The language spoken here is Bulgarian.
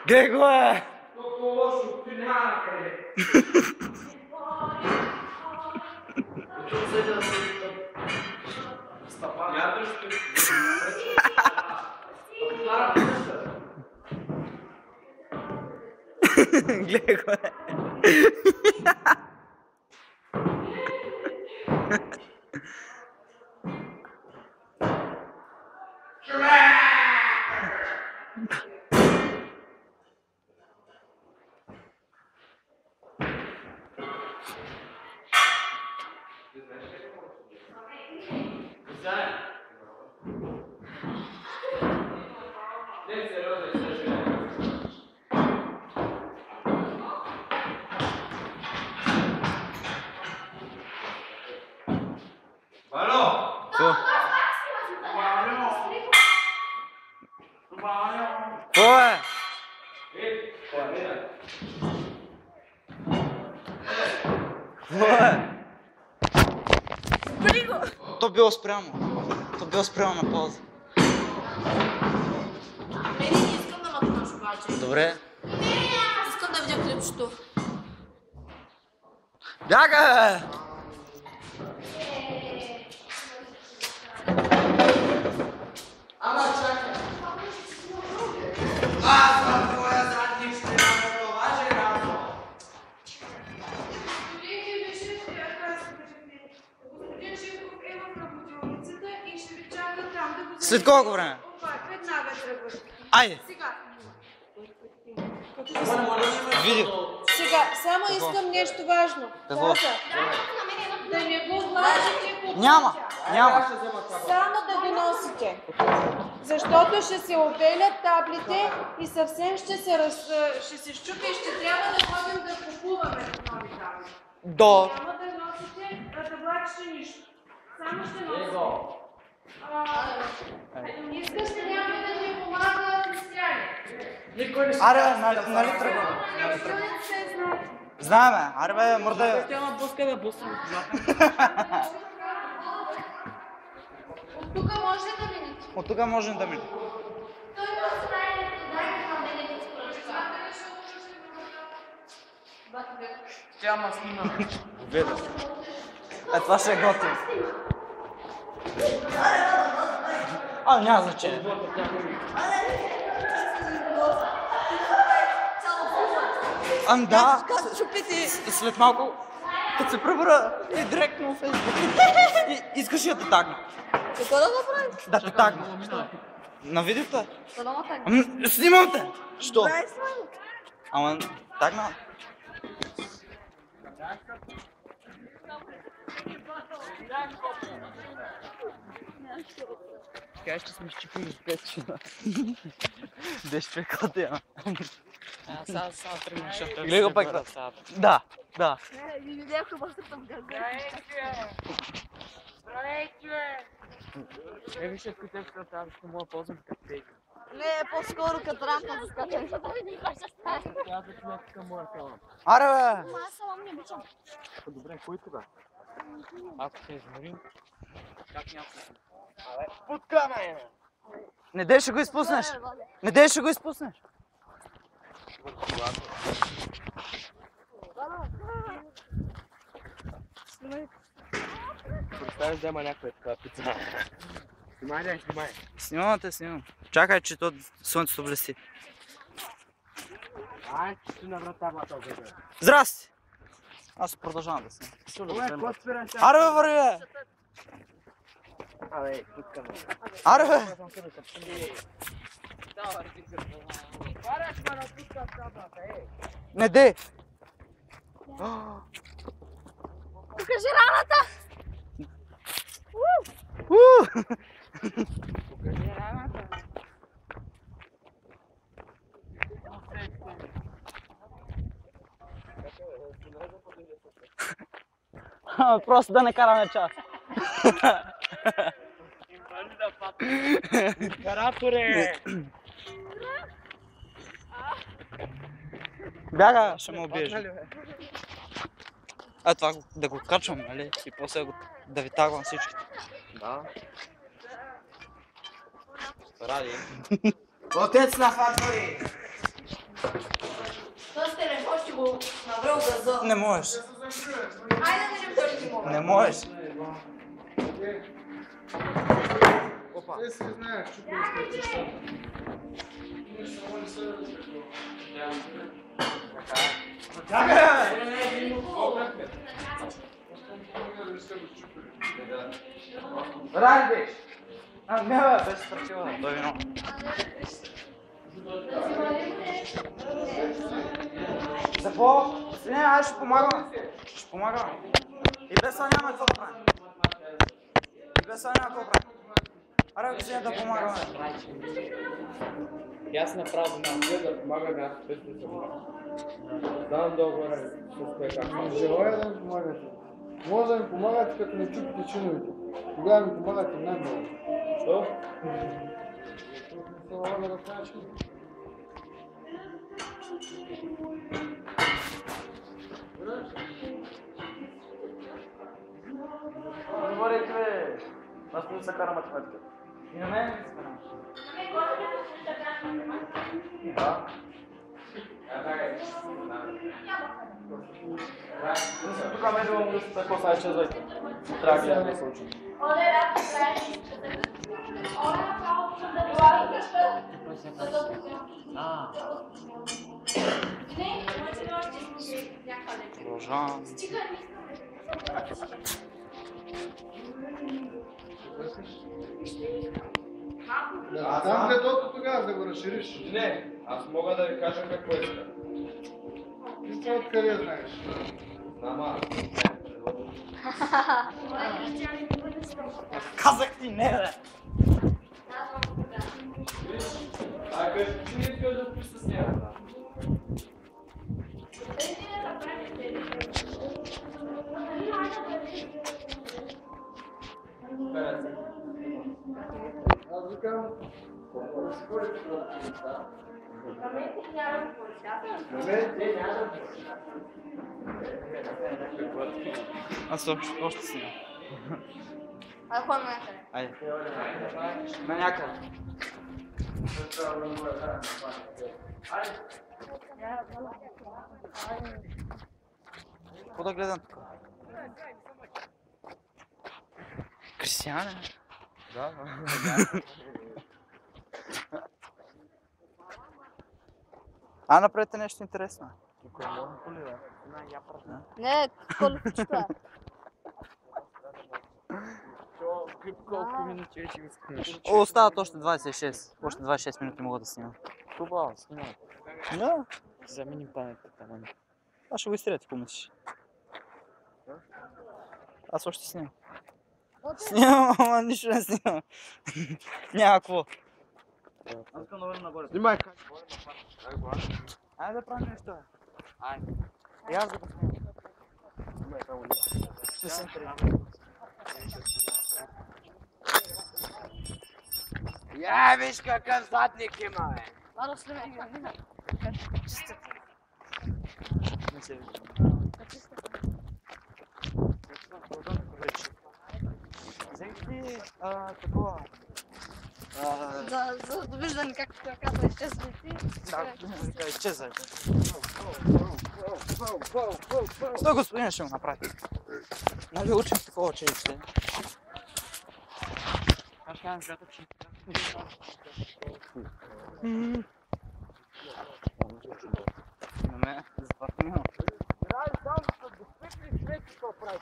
Гледай го, бе! Колко лошо, ти няма накъде. Гледай го, бе! Кой е? Спри го! То било спрямо. То било спрямо на пауза. Мери, не искам да махнаш обаче. Добре. Искам да видя клипчето. Бяга! Ама чакай. Аз съм твоя задник, ще на това женато. Господин Шихов е в работилницата и ще ви чака там да го След колко време? Веднага тръгваш. Айде! Сега. Видео. Сега, само искам нещо важно. Какво? Да не го влажите по Няма! Няма! Само да го носите. Защото ще се обелят таблите и съвсем ще се щупи и ще трябва да ходим да купуваме нови табли. До. Няма да носите, да влачите нищо. Само ще носите. Искаш ли някой да ни помага Християни? Аре, нали тръгваме? Знаем, бе. Аре, бе, мърдай, бе. Тя блъска да блъска. От тук може ли да минете? От тук можем да минем. Той не остави да даде на мене Тя ма снима. Гледай. Това ще е готино. Няма значение. Да. След малко, като се прибера и директно в Фейсбук. Искаш ли да те тагна? Какво да направим? Да те тагна. На видеото? Салама так. Снимам те! Що? Дай снимай. Ама тагна. Така ще сме щипили с 5 чина. 10 човека да има. Сега тръгна, защото Гледай го пак. Да, да. Ви видях обасата в газа. Виж, ако те ще трябва да мога да ползвам каптейка. Не, по-скоро като рамка за скачане. Тя да сме към моя салам. Аре, бе! Ама аз салам не обичам. Добре, кой тога? Ако се изморим, как няма да сме? Путкана е! Не дей ще го изпуснеш! Не дей ще го изпуснеш! Представяш да има някаква така пица. Снимай, снимай. Снимам те, снимам. Чакай, че то слънцето блести. Ай, ще на врата мата обеда. Здрасти! Аз продължавам да снимам. Оле, какво спираш? Аре, бе, върви, бе! Абе, путкана. Аре, бе! Караш ме напуска таблата, ей! Не дей! Покажи раната! Покажи раната. Просто да не караме час. Караторе! Бяга, ще ме убиеш. Това да го качвам, нали? И после да ви тагвам всички. Да. Ради. Отец на фатори! го набрал газа. Не можеш. Айде да видим дали ти мога. Не можеш. Опа. Те си знаеш, че просто Ран беше. Не бе, беше страшила. Той вино. За какво? Не, аз ще помагам. Ще помагам. И без това няма какво правим. И без това няма какво правим. Аре, ще да помагаме. И аз направо на да помагам, аз без да съм. Давам долу-горе с кое как. желая да ми помагате. Може да ми помагате, като не чупите чиновете. Тогава ми помагате най-много. Що? Не се налага да правя чинове. Говорите, бе. Аз не се кара математика. И на мен не се кара. Да. Тук ме идвам да се така сега че звайте. Трябва да не се учим. Продължавам. Да, там гледото тогава да го разшириш. Не, аз мога да ви кажа какво иска. Ти това откъде знаеш? Ама, Казах ти не, бе. а кажи, че не искаш да спиш с нея. Аз викам, Аз още си. Айде ходим на някъде. Айде. На някъде. Какво да гледам тук? Кристияне? Да, А, направете нещо интересно. Не, количество. колко минути вече ми скънеш? Остават още 26. Още 26 минути мога да снимам. Хубаво, снимай. Да. Заменим паметата, ама. Аз ще го изтрия, ти помислиш. Аз още снимам. Снимам, ама нищо не снимам. Няма какво. Аз искам да върна нагоре. снимай. Айде да правим нещо. Айде. И аз да го снимам. Ще се Я, виж какъв задник има, бе! Ладно, снимай ги, мина. Чисто. не се вижда. Чисто. Взех ти такова. За довиждане, както той казва, изчезва и ти. Да, изчезай. Стой, господин, ще го направи. Нали учим в такова училище? Аз казвам, защото ще... На мен, за това снимам. Дай, само да го спитли човек, какво прави?